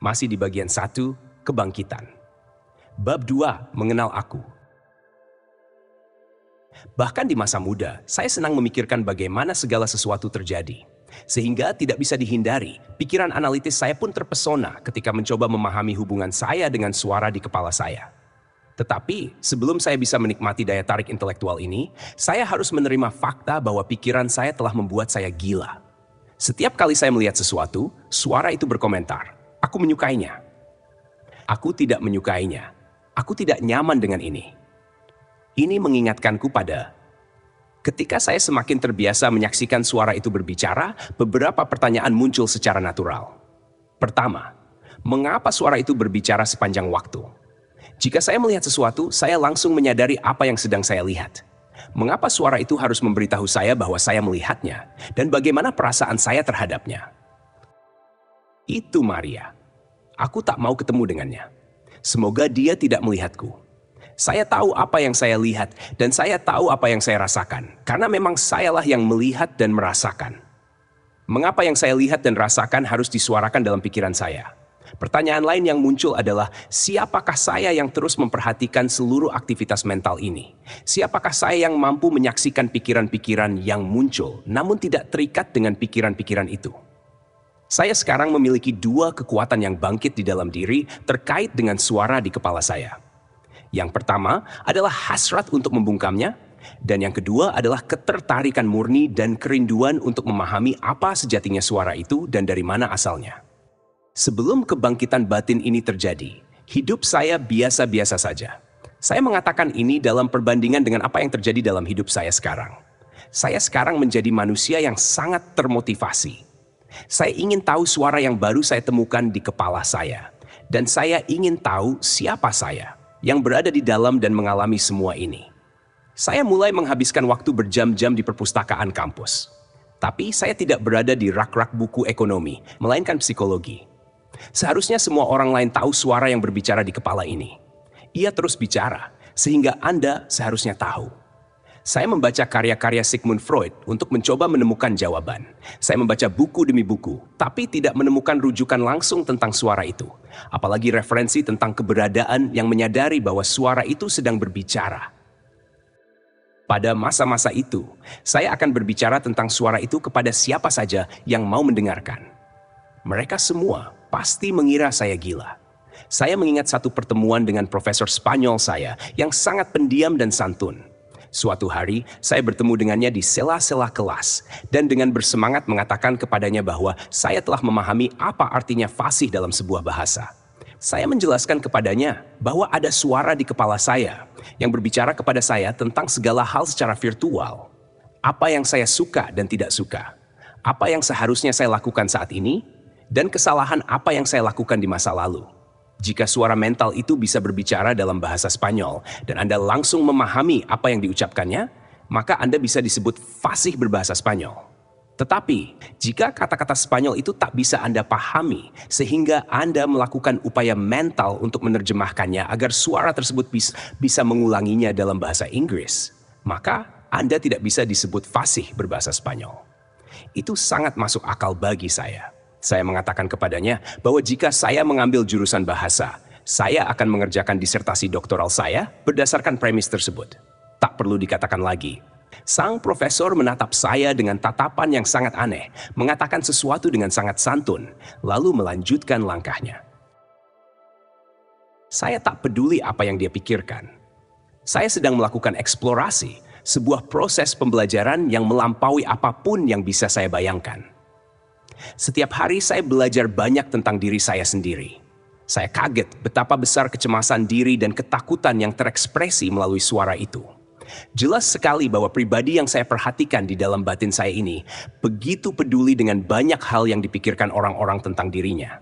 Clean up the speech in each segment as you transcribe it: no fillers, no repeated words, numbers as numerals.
Masih di bagian 1, kebangkitan. Bab 2, mengenal aku. Bahkan di masa muda, saya senang memikirkan bagaimana segala sesuatu terjadi. Sehingga tidak bisa dihindari, pikiran analitis saya pun terpesona ketika mencoba memahami hubungan saya dengan suara di kepala saya. Tetapi, sebelum saya bisa menikmati daya tarik intelektual ini, saya harus menerima fakta bahwa pikiran saya telah membuat saya gila. Setiap kali saya melihat sesuatu, suara itu berkomentar, "Aku menyukainya." "Aku tidak menyukainya." "Aku tidak nyaman dengan ini." Ini mengingatkanku pada ketika saya semakin terbiasa menyaksikan suara itu berbicara, beberapa pertanyaan muncul secara natural. Pertama, mengapa suara itu berbicara sepanjang waktu? Jika saya melihat sesuatu, saya langsung menyadari apa yang sedang saya lihat. Mengapa suara itu harus memberitahu saya bahwa saya melihatnya, dan bagaimana perasaan saya terhadapnya? Itu Maria. Aku tak mau ketemu dengannya. Semoga dia tidak melihatku. Saya tahu apa yang saya lihat, dan saya tahu apa yang saya rasakan, karena memang sayalah yang melihat dan merasakan. Mengapa yang saya lihat dan rasakan harus disuarakan dalam pikiran saya? Pertanyaan lain yang muncul adalah, siapakah saya yang terus memperhatikan seluruh aktivitas mental ini? Siapakah saya yang mampu menyaksikan pikiran-pikiran yang muncul, namun tidak terikat dengan pikiran-pikiran itu? Saya sekarang memiliki dua kekuatan yang bangkit di dalam diri terkait dengan suara di kepala saya. Yang pertama adalah hasrat untuk membungkamnya, dan yang kedua adalah ketertarikan murni dan kerinduan untuk memahami apa sejatinya suara itu dan dari mana asalnya. Sebelum kebangkitan batin ini terjadi, hidup saya biasa-biasa saja. Saya mengatakan ini dalam perbandingan dengan apa yang terjadi dalam hidup saya sekarang. Saya sekarang menjadi manusia yang sangat termotivasi. Saya ingin tahu suara yang baru saya temukan di kepala saya. Dan saya ingin tahu siapa saya yang berada di dalam dan mengalami semua ini. Saya mulai menghabiskan waktu berjam-jam di perpustakaan kampus. Tapi saya tidak berada di rak-rak buku ekonomi, melainkan psikologi. Seharusnya semua orang lain tahu suara yang berbicara di kepala ini. Ia terus bicara, sehingga Anda seharusnya tahu. Saya membaca karya-karya Sigmund Freud untuk mencoba menemukan jawaban. Saya membaca buku demi buku, tapi tidak menemukan rujukan langsung tentang suara itu. Apalagi referensi tentang keberadaan yang menyadari bahwa suara itu sedang berbicara. Pada masa-masa itu, saya akan berbicara tentang suara itu kepada siapa saja yang mau mendengarkan. Mereka semua pasti mengira saya gila. Saya mengingat satu pertemuan dengan profesor Spanyol saya yang sangat pendiam dan santun. Suatu hari, saya bertemu dengannya di sela-sela kelas dan dengan bersemangat mengatakan kepadanya bahwa saya telah memahami apa artinya fasih dalam sebuah bahasa. Saya menjelaskan kepadanya bahwa ada suara di kepala saya yang berbicara kepada saya tentang segala hal secara virtual. Apa yang saya suka dan tidak suka. Apa yang seharusnya saya lakukan saat ini, dan kesalahan apa yang saya lakukan di masa lalu. Jika suara mental itu bisa berbicara dalam bahasa Spanyol dan Anda langsung memahami apa yang diucapkannya, maka Anda bisa disebut fasih berbahasa Spanyol. Tetapi, jika kata-kata Spanyol itu tak bisa Anda pahami, sehingga Anda melakukan upaya mental untuk menerjemahkannya agar suara tersebut bisa mengulanginya dalam bahasa Inggris, maka Anda tidak bisa disebut fasih berbahasa Spanyol. Itu sangat masuk akal bagi saya. Saya mengatakan kepadanya bahwa jika saya mengambil jurusan bahasa, saya akan mengerjakan disertasi doktoral saya berdasarkan premis tersebut. Tak perlu dikatakan lagi. Sang profesor menatap saya dengan tatapan yang sangat aneh, mengatakan sesuatu dengan sangat santun, lalu melanjutkan langkahnya. Saya tak peduli apa yang dia pikirkan. Saya sedang melakukan eksplorasi, sebuah proses pembelajaran yang melampaui apapun yang bisa saya bayangkan. Setiap hari saya belajar banyak tentang diri saya sendiri. Saya kaget betapa besar kecemasan diri dan ketakutan yang terekspresi melalui suara itu. Jelas sekali bahwa pribadi yang saya perhatikan di dalam batin saya ini begitu peduli dengan banyak hal yang dipikirkan orang-orang tentang dirinya.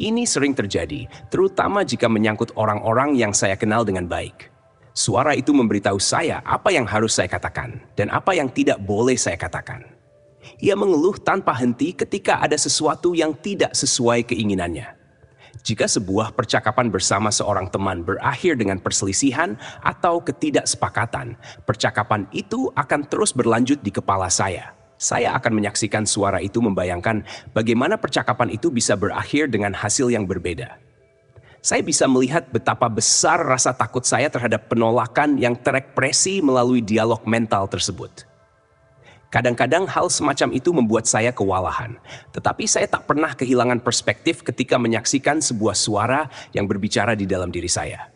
Ini sering terjadi, terutama jika menyangkut orang-orang yang saya kenal dengan baik. Suara itu memberitahu saya apa yang harus saya katakan dan apa yang tidak boleh saya katakan. Ia mengeluh tanpa henti ketika ada sesuatu yang tidak sesuai keinginannya. Jika sebuah percakapan bersama seorang teman berakhir dengan perselisihan atau ketidaksepakatan, percakapan itu akan terus berlanjut di kepala saya. Saya akan menyaksikan suara itu membayangkan bagaimana percakapan itu bisa berakhir dengan hasil yang berbeda. Saya bisa melihat betapa besar rasa takut saya terhadap penolakan yang terekspresi melalui dialog mental tersebut. Kadang-kadang hal semacam itu membuat saya kewalahan, tetapi saya tak pernah kehilangan perspektif ketika menyaksikan sebuah suara yang berbicara di dalam diri saya.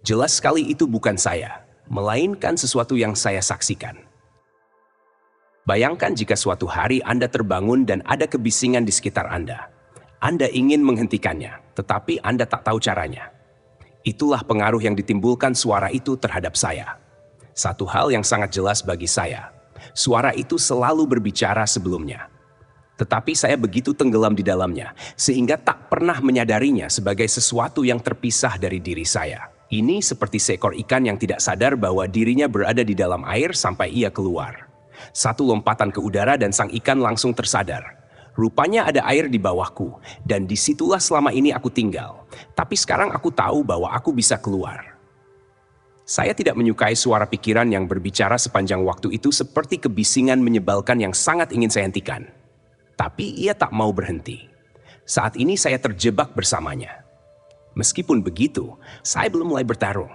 Jelas sekali itu bukan saya, melainkan sesuatu yang saya saksikan. Bayangkan jika suatu hari Anda terbangun dan ada kebisingan di sekitar Anda. Anda ingin menghentikannya, tetapi Anda tak tahu caranya. Itulah pengaruh yang ditimbulkan suara itu terhadap saya. Satu hal yang sangat jelas bagi saya, suara itu selalu berbicara sebelumnya. Tetapi saya begitu tenggelam di dalamnya, sehingga tak pernah menyadarinya sebagai sesuatu yang terpisah dari diri saya. Ini seperti seekor ikan yang tidak sadar bahwa dirinya berada di dalam air sampai ia keluar. Satu lompatan ke udara dan sang ikan langsung tersadar. Rupanya ada air di bawahku, dan disitulah selama ini aku tinggal. Tapi sekarang aku tahu bahwa aku bisa keluar. Saya tidak menyukai suara pikiran yang berbicara sepanjang waktu itu seperti kebisingan menyebalkan yang sangat ingin saya hentikan. Tapi ia tak mau berhenti. Saat ini saya terjebak bersamanya. Meskipun begitu, saya belum mulai bertarung.